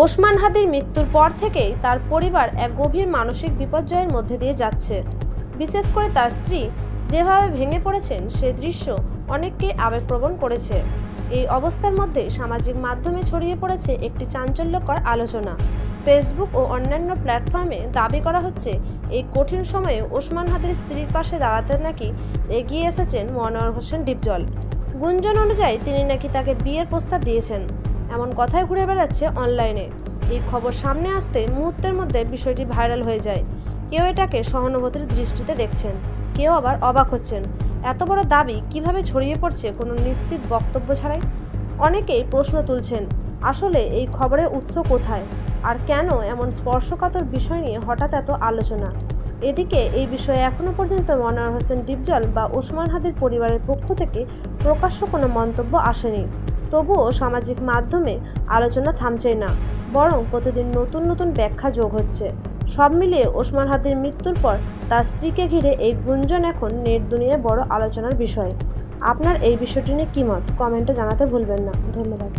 ওসমান হাদির মৃত্যুর পর থেকেই তার পরিবার এক গভীর মানসিক বিপর্যয়ের মধ্যে দিয়ে যাচ্ছে। বিশেষ করে তার স্ত্রী যেভাবে ভেঙে পড়েছেন সে দৃশ্য অনেককে আবেগপ্রবণ করেছে। এই অবস্থার মধ্যে সামাজিক মাধ্যমে ছড়িয়ে পড়েছে একটি চাঞ্চল্যকর আলোচনা। ফেসবুক ও অন্যান্য প্ল্যাটফর্মে দাবি করা হচ্ছে এই কঠিন সময়ে ওসমান হাদির স্ত্রীর পাশে দাঁড়াতে নাকি এগিয়ে এসেছেন মনোয়ার হোসেন ডিপজল। গুঞ্জন অনুযায়ী তিনি নাকি তাকে বিয়ের প্রস্তাব দিয়েছেন, এমন কথাই ঘুরে বেড়াচ্ছে অনলাইনে। এই খবর সামনে আসতে মুহূর্তের মধ্যে বিষয়টি ভাইরাল হয়ে যায়। কেউ এটাকে সহানুভূতির দৃষ্টিতে দেখছেন, কেউ আবার অবাক হচ্ছেন এত বড় দাবি কিভাবে ছড়িয়ে পড়ছে কোনো নিশ্চিত বক্তব্য ছাড়াই। অনেকেই প্রশ্ন তুলছেন, আসলে এই খবরের উৎস কোথায় আর কেন এমন স্পর্শকাতর বিষয় নিয়ে হঠাৎ এত আলোচনা। এদিকে এই বিষয়ে এখনও পর্যন্ত মনোয়ার হোসেন ডিপজল বা ওসমান হাদির পরিবারের পক্ষ থেকে প্রকাশ্য কোনো মন্তব্য আসেনি। তবুও সামাজিক মাধ্যমে আলোচনা থামছেই না, বরং প্রতিদিন নতুন নতুন ব্যাখ্যা যোগ হচ্ছে। সব মিলিয়ে ওসমান হাদির মৃত্যুর পর তার স্ত্রীকে ঘিরে এই গুঞ্জন এখন নেট দুনিয়ায় বড় আলোচনার বিষয়। আপনার এই বিষয়টি নিয়ে কী মত কমেন্টে জানাতে ভুলবেন না। ধন্যবাদ।